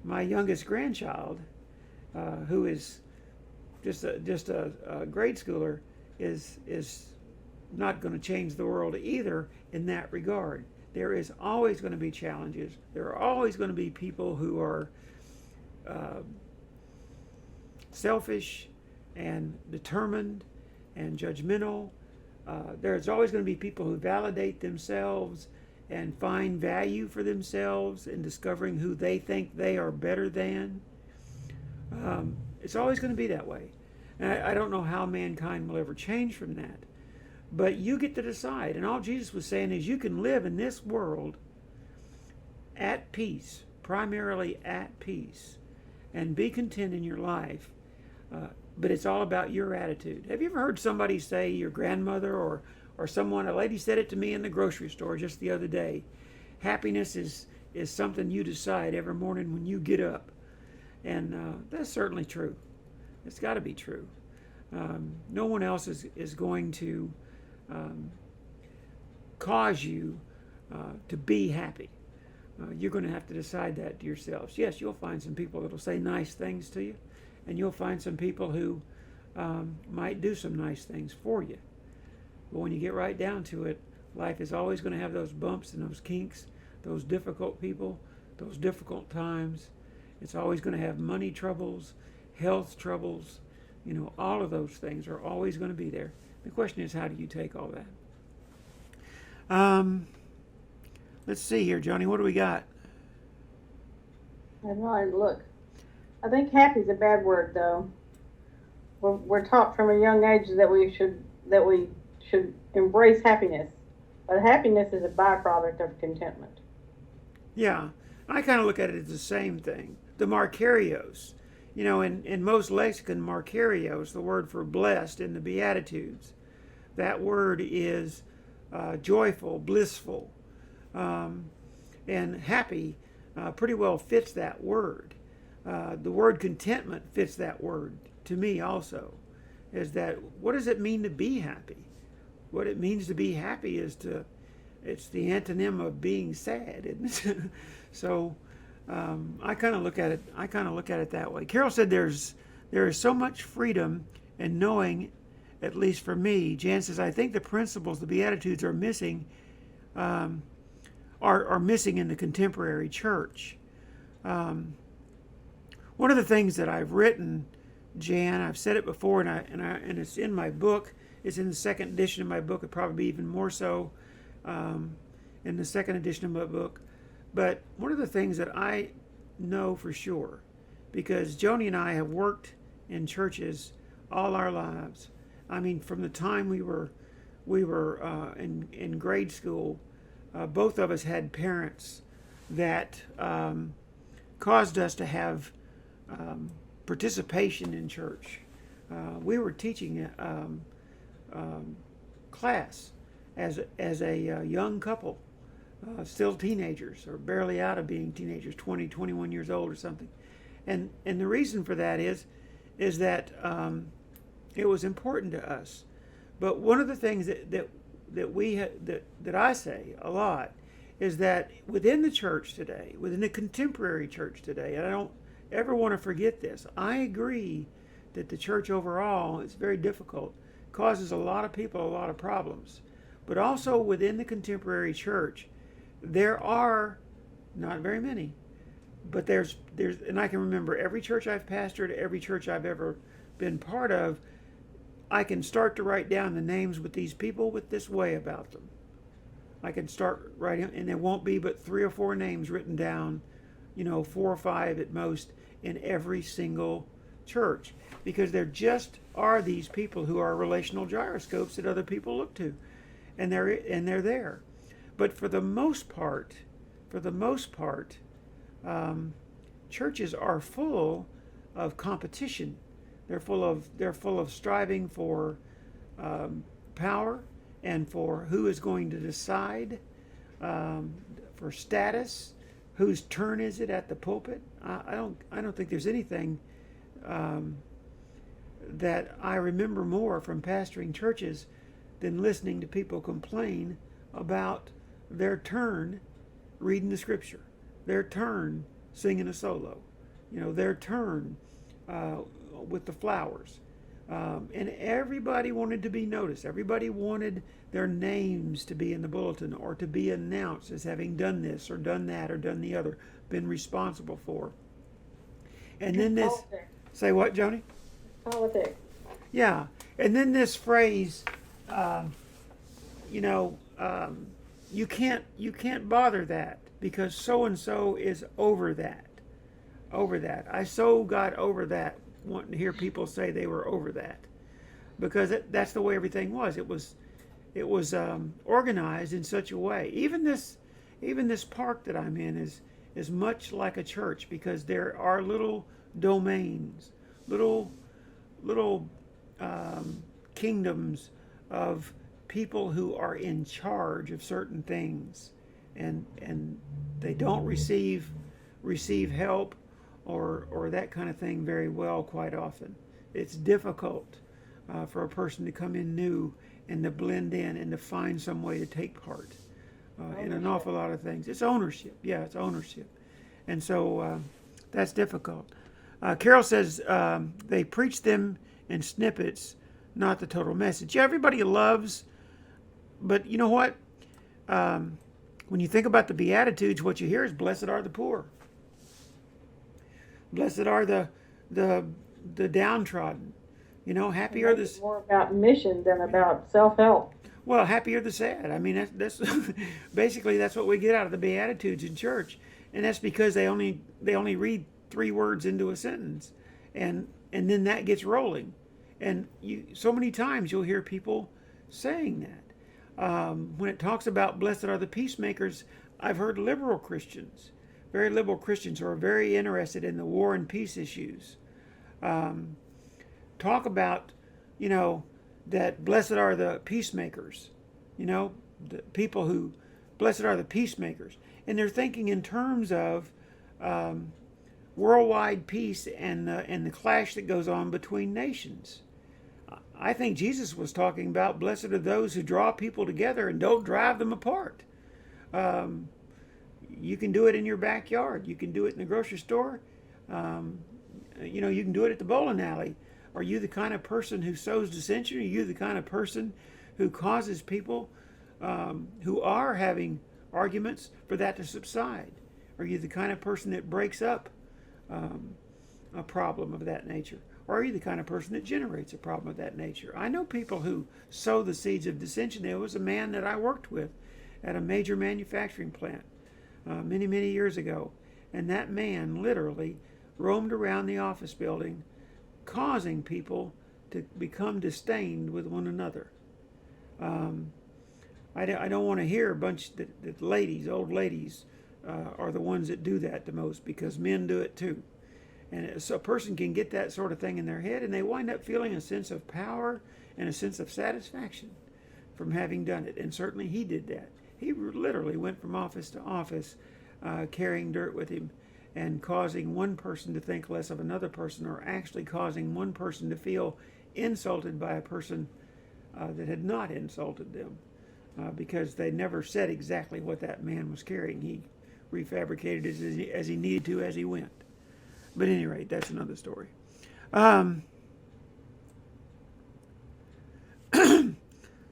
youngest grandchild, who is just a grade schooler, is not going to change the world either in that regard. There is always going to be challenges. There are always going to be people who are selfish and determined and judgmental. There's always going to be people who validate themselves and find value for themselves in discovering who they think they are better than. It's always going to be that way. And I don't know how mankind will ever change from that. But you get to decide. And all Jesus was saying is you can live in this world at peace, primarily at peace, and be content in your life. But it's all about your attitude. Have you ever heard somebody say, your grandmother or someone, a lady said it to me in the grocery store just the other day, happiness is something you decide every morning when you get up. And that's certainly true. It's got to be true. No one else is going to cause you to be happy. You're going to have to decide that to yourselves. Yes, you'll find some people that will say nice things to you, and you'll find some people who might do some nice things for you. But when you get right down to it, life is always going to have those bumps and those kinks, those difficult people, those difficult times. It's always going to have money troubles, health troubles. You know, all of those things are always going to be there. The question is, how do you take all that? Let's see here, Johnny. What do we got? I have no idea. Look, I think happy is a bad word, though. We're taught from a young age that we should embrace happiness, but happiness is a byproduct of contentment. Yeah, I kind of look at it as the same thing. The Markarios. You know, in most lexicon, Markarios, the word for blessed in the Beatitudes, that word is joyful, blissful, and happy pretty well fits that word. The word contentment fits that word to me also. Is that, what does it mean to be happy? What it means to be happy is it's the antonym of being sad, isn't it? So I kind of look at it that way. Carol said there is so much freedom in knowing, at least for me. Jan says, I think the principles, the Beatitudes are missing, are missing in the contemporary church. One of the things that I've written, Jan, I've said it before, and it's in my book. It's in the second edition of my book. It probably be even more so in the second edition of my book. But one of the things that I know for sure, because Joni and I have worked in churches all our lives. I mean, from the time we were in grade school, both of us had parents that caused us to have participation in church. We were teaching class as a young couple, still teenagers or barely out of being teenagers, 20, 21 years old or something. And the reason for that is that it was important to us. But one of the things that I say a lot is that within the church today, within the contemporary church today, and I don't ever want to forget this, I agree that the church overall is very difficult, causes a lot of people a lot of problems. But also within the contemporary church, there are not very many, but there's and I can remember every church I've pastored, every church I've ever been part of, I can start to write down the names with these people with this way about them. I can start writing, and there won't be but 3 or 4 names written down, 4 or 5 at most in every single church, because there just are these people who are relational gyroscopes that other people look to, and they're there. But for the most part, churches are full of competition. They're full of striving for power and for who is going to decide, for status, whose turn is it at the pulpit. I don't think there's anything that I remember more from pastoring churches than listening to people complain about their turn reading the scripture, their turn singing a solo, their turn with the flowers. And everybody wanted to be noticed. Everybody wanted their names to be in the bulletin or to be announced as having done this or done that or done the other, been responsible for. And then this, Politics. say what, Joni? Politics. Yeah. And then this phrase, you can't bother that because so and so is over that. I so got over that, wanting to hear people say they were over that, because that's the way everything was. It was organized in such a way. Even this park that I'm in is much like a church, because there are little domains, little kingdoms of people who are in charge of certain things, and they don't receive help or that kind of thing very well quite often. It's difficult for a person to come in new and to blend in and to find some way to take part in an awful lot of things. It's ownership. Yeah, it's ownership. And so that's difficult. Carol says they preach them in snippets, not the total message. Yeah, everybody loves, but you know what? When you think about the Beatitudes, what you hear is, blessed are the poor. Blessed are the downtrodden. Happy are the... More about mission than about self-help. Well, happy are the sad. I mean, that's basically that's what we get out of the Beatitudes in church, and that's because they only read 3 words into a sentence, and then that gets rolling, and so many times you'll hear people saying that. When it talks about blessed are the peacemakers, I've heard liberal Christians, very liberal Christians who are very interested in the war and peace issues, talk about, that blessed are the peacemakers, the people who, blessed are the peacemakers. And they're thinking in terms of worldwide peace and the clash that goes on between nations. I think Jesus was talking about blessed are those who draw people together and don't drive them apart. You can do it in your backyard. You can do it in the grocery store. You can do it at the bowling alley. Are you the kind of person who sows dissension? Are you the kind of person who causes people who are having arguments for that to subside? Are you the kind of person that breaks up a problem of that nature? Or are you the kind of person that generates a problem of that nature? I know people who sow the seeds of dissension. There was a man that I worked with at a major manufacturing plant many, many years ago. And that man literally roamed around the office building, causing people to become disdained with one another. I don't want to hear a bunch that ladies, old ladies, are the ones that do that the most, because men do it too. And so a person can get that sort of thing in their head, and they wind up feeling a sense of power and a sense of satisfaction from having done it. And certainly he did that. He literally went from office to office, carrying dirt with him and causing one person to think less of another person, or actually causing one person to feel insulted by a person that had not insulted them, because they never said exactly what that man was carrying. He refabricated it as he needed to as he went. But at any rate, that's another story.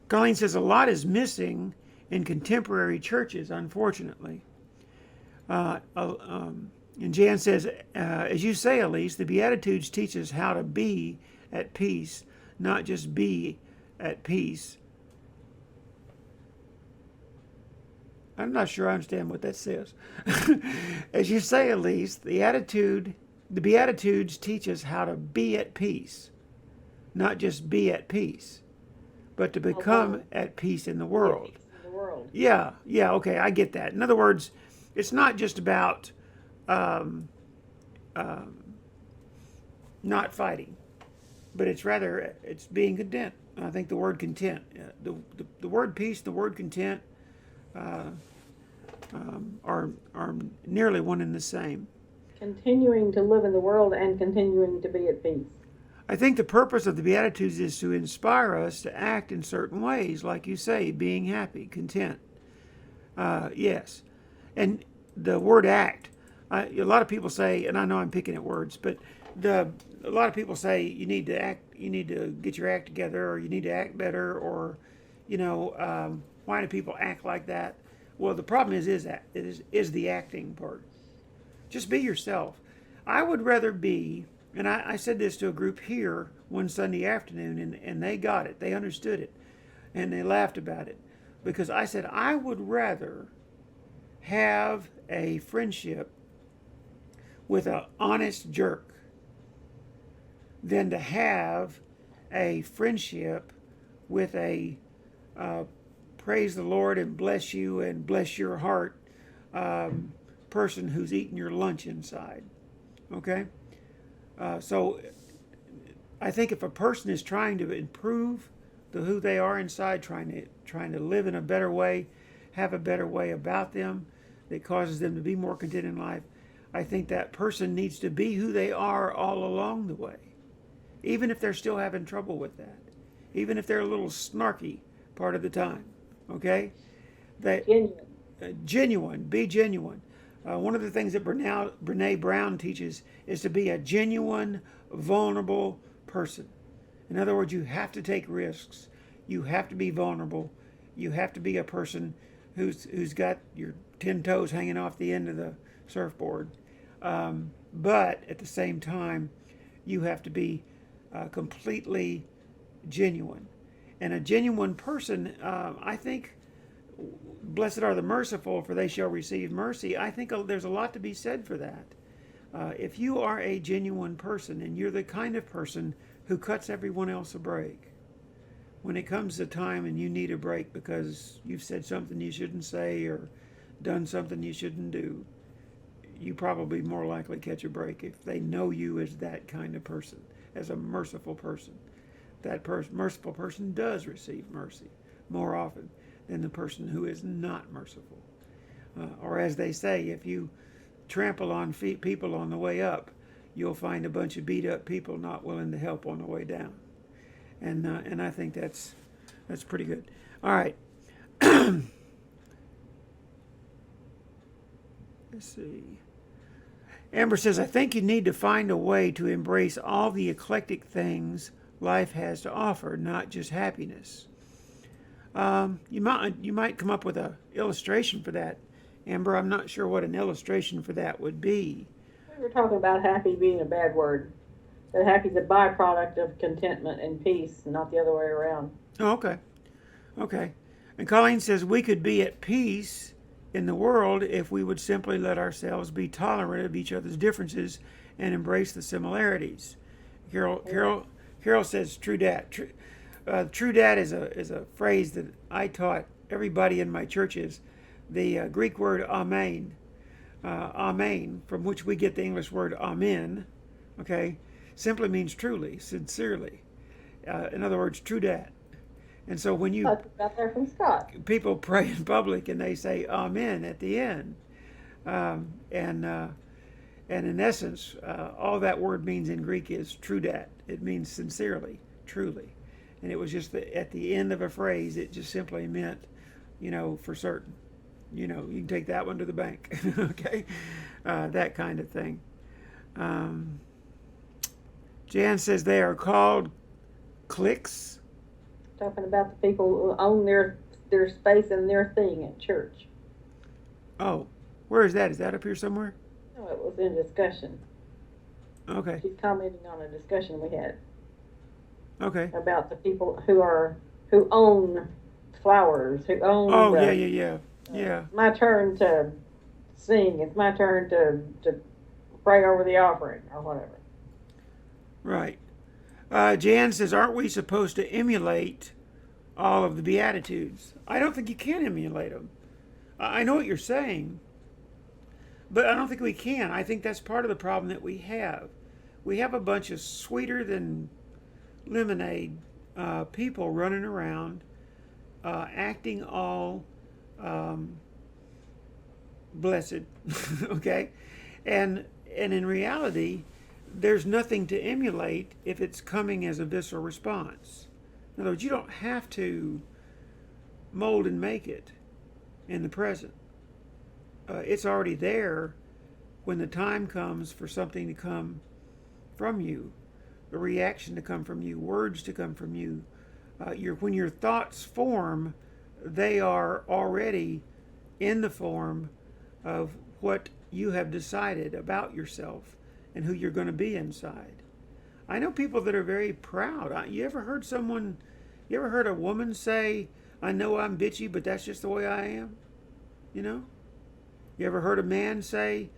Colleen says a lot is missing in contemporary churches, unfortunately. And Jan says, as you say, Elise, the Beatitudes teach us how to be at peace, not just be at peace. I'm not sure I understand what that says. As you say, Elise, the Beatitudes teach us how to be at peace, not just be at peace, but to become at peace in the world. Yeah, okay, I get that. In other words, it's not just about not fighting, but it's being content. I think the word content, the word peace, the word content are nearly one and the same. Continuing to live in the world and continuing to be at peace. I think the purpose of the Beatitudes is to inspire us to act in certain ways, like you say, being happy, content. Yes. And the word act, a lot of people say, and I know I'm picking at words, but a lot of people say you need to act, you need to get your act together, or you need to act better, or, why do people act like that? Well, the problem is the acting part. Just be yourself. I would rather be, and I said this to a group here one Sunday afternoon, and they got it. They understood it, and they laughed about it. Because I said, I would rather have a friendship with an honest jerk than to have a friendship with a praise the Lord and bless you and bless your heart person who's eating your lunch inside. Okay? So I think if a person is trying to improve who they are inside, trying to live in a better way, have a better way about them that causes them to be more content in life, I think that person needs to be who they are all along the way, even if they're still having trouble with that, even if they're a little snarky part of the time. Okay? Genuine. Be genuine. One of the things that Brene Brown teaches is to be a genuine, vulnerable person. In other words, you have to take risks. You have to be vulnerable. You have to be a person who's got your 10 toes hanging off the end of the surfboard. But at the same time, you have to be completely genuine. And a genuine person, I think, blessed are the merciful, for they shall receive mercy. I think there's a lot to be said for that. If you are a genuine person and you're the kind of person who cuts everyone else a break, when it comes to time and you need a break because you've said something you shouldn't say or done something you shouldn't do, you probably more likely catch a break if they know you as that kind of person, as a merciful person. That merciful person does receive mercy more often than the person who is not merciful. Or as they say, if you trample on people on the way up, you'll find a bunch of beat up people not willing to help on the way down. And I think that's pretty good. All right. Let's see. Amber says, I think you need to find a way to embrace all the eclectic things life has to offer, not just happiness. You might come up with an illustration for that, Amber. I'm not sure what an illustration for that would be. We were talking about happy being a bad word. That happy is a byproduct of contentment and peace, not the other way around. Oh, okay. And Colleen says we could be at peace in the world if we would simply let ourselves be tolerant of each other's differences and embrace the similarities. Carol says true dat. True dat is a phrase that I taught everybody in my churches. The Greek word amen, from which we get the English word amen, Okay, simply means truly, sincerely. In other words, true dat. And so when you Like we got there from Scott. people pray in public and they say Amen at the end, and in essence, all that word means in Greek is true dat. It means sincerely, truly, and it was just at the end of a phrase. It just simply meant, for certain. You can take that one to the bank. Okay, that kind of thing. Jan says they are called cliques. Talking about the people who own their space and their thing at church. Oh, where is that? Is that up here somewhere? No, it was in discussion. Okay. She's commenting on a discussion we had Okay. about the people who own flowers, who own. Oh, yeah. It's my turn to sing. It's my turn to pray over the offering or whatever. Right. Jan says, aren't we supposed to emulate all of the Beatitudes? I don't think you can emulate them. I know what you're saying, but I don't think we can. I think that's part of the problem that we have. We have a bunch of sweeter than lemonade people running around, acting all blessed, okay? And in reality, there's nothing to emulate if it's coming as a visceral response. In other words, you don't have to mold and make it in the present. It's already there when the time comes for something to come from you, a reaction to come from you, words to come from you. When your thoughts form, they are already in the form of what you have decided about yourself and who you're going to be inside. I know people that are very proud. You ever heard a woman say, I know I'm bitchy, but that's just the way I am? You ever heard a man say,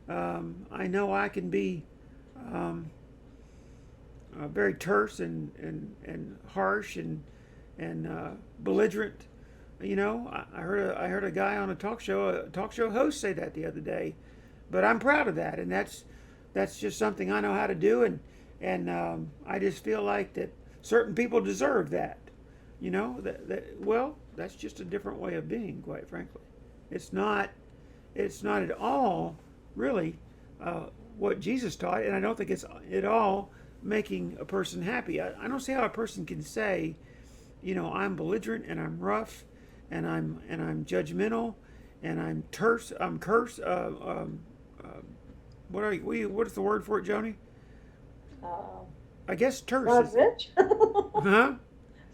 I know I can be very terse and harsh and belligerent? I heard a guy on a talk show host say that the other day. But I'm proud of that, and that's just something I know how to do, and I just feel like that certain people deserve that. That's just a different way of being, quite frankly. It's not at all really what Jesus taught, and I don't think it's at all making a person happy. I don't see how a person can say, I'm belligerent and I'm rough and I'm judgmental and I'm terse. I'm cursed. What is the word for it, Joni? I guess terse. Son of a bitch. Huh?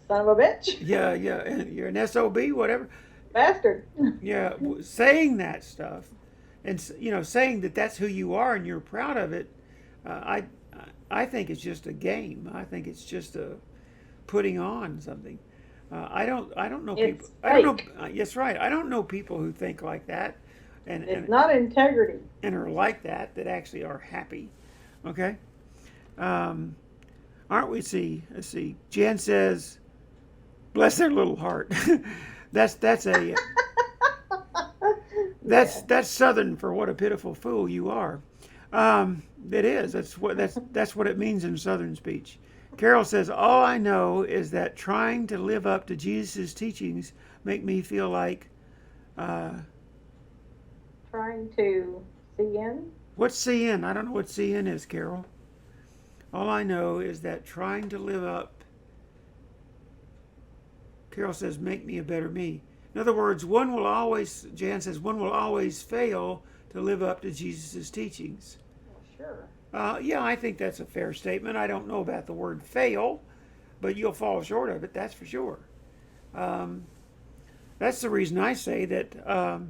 Son of a bitch. Yeah. You're an SOB, whatever. Bastard. Yeah, saying that stuff, and saying that that's who you are and you're proud of it. I think it's just a game. I think it's just a putting on something. I don't know people. It's I don't fake. know. Yes, right. I don't know people who think like that, It's not integrity. and are like that actually are happy. Okay. Aren't we? Let's see. Jen says, "Bless their little heart." that's Southern for what a pitiful fool you are. It is. That's what it means in Southern speech. Carol says, all I know is that trying to live up to Jesus' teachings make me feel like Trying to CN. What's CN? I don't know what CN is, Carol. All I know is that trying to live up, Carol says, make me a better me. In other words, Jan says, one will always fail to live up to Jesus' teachings. Sure. Yeah, I think that's a fair statement. I don't know about the word fail, but you'll fall short of it, that's for sure. That's the reason I say that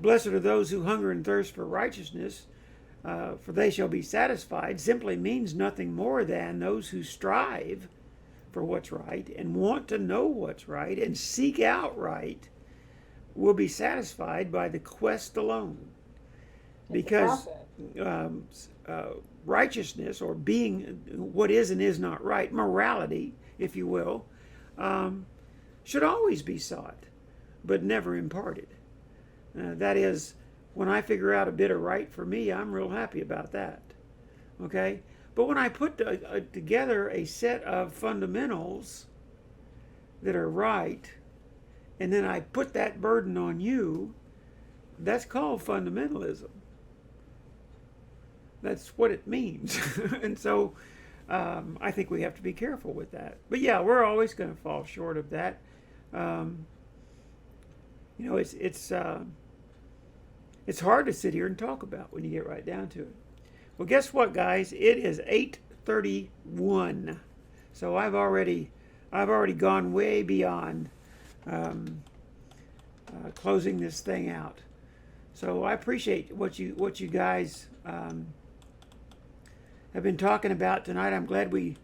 blessed are those who hunger and thirst for righteousness, for they shall be satisfied, simply means nothing more than those who strive for what's right and want to know what's right and seek out right will be satisfied by the quest alone. Because righteousness, or being what is and is not right, morality, if you will, should always be sought, but never imparted. That is, when I figure out a bit of right for me, I'm real happy about that. Okay? But when I put together a set of fundamentals that are right, and then I put that burden on you, that's called fundamentalism. That's what it means. And so I think we have to be careful with that. But yeah, we're always going to fall short of that. It's hard to sit here and talk about when you get right down to it. Well, guess what, guys? It is 8:31, so I've already gone way beyond closing this thing out. So I appreciate what you guys have been talking about tonight. I'm glad we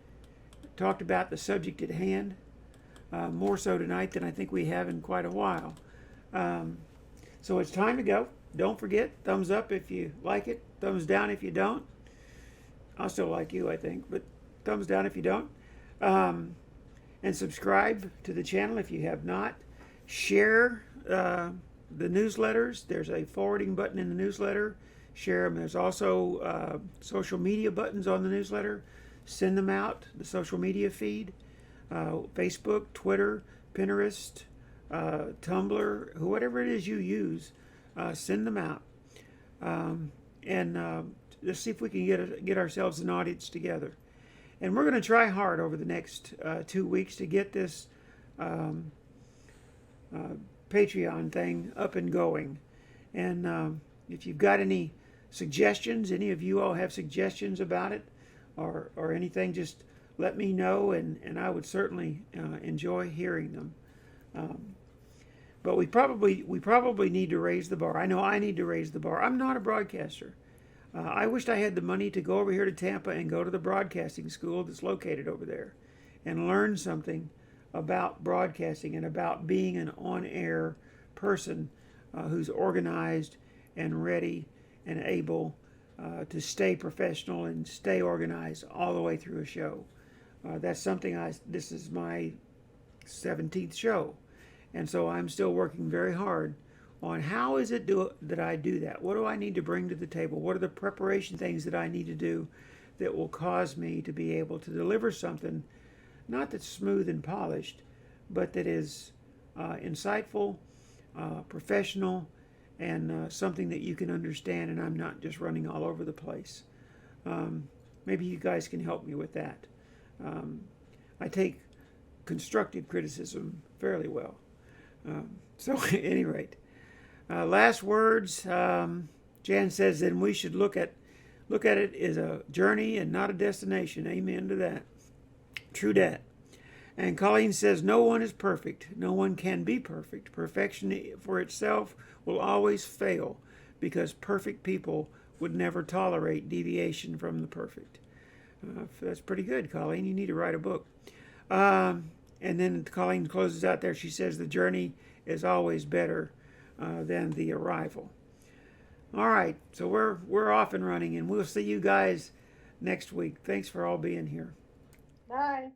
talked about the subject at hand, more so tonight than I think we have in quite a while. So it's time to go. Don't forget, thumbs up if you like it, thumbs down if you don't. I'll still like you, I think, but thumbs down if you don't. And subscribe to the channel if you have not. Share the newsletters. There's a forwarding button in the newsletter. Share them. There's also social media buttons on the newsletter. Send them out, the social media feed. Facebook, Twitter, Pinterest, Tumblr, whatever it is you use, send them out. Let's see if we can get ourselves an audience together. And we're going to try hard over the next 2 weeks to get this Patreon thing up and going. And if you've got any suggestions, any of you all have suggestions about it or anything, just let me know, and I would certainly enjoy hearing them. But we probably need to raise the bar. I know I need to raise the bar. I'm not a broadcaster. I wished I had the money to go over here to Tampa and go to the broadcasting school that's located over there and learn something about broadcasting and about being an on-air person who's organized and ready and able to stay professional and stay organized all the way through a show. That's something this is my 17th show. And so I'm still working very hard on how is it that I do that? What do I need to bring to the table? What are the preparation things that I need to do that will cause me to be able to deliver something, not that's smooth and polished, but that is insightful, professional, and something that you can understand, and I'm not just running all over the place. Maybe you guys can help me with that. I take constructive criticism fairly well. So at any rate, last words. Jan says then we should look at it as a journey and not a destination. Amen to that. True that. And Colleen says no one is perfect. No one can be perfect. Perfection for itself will always fail because perfect people would never tolerate deviation from the perfect. That's pretty good, Colleen. You need to write a book. And then Colleen closes out there. She says the journey is always better than the arrival. All right, so we're off and running, and we'll see you guys next week. Thanks for all being here. Bye.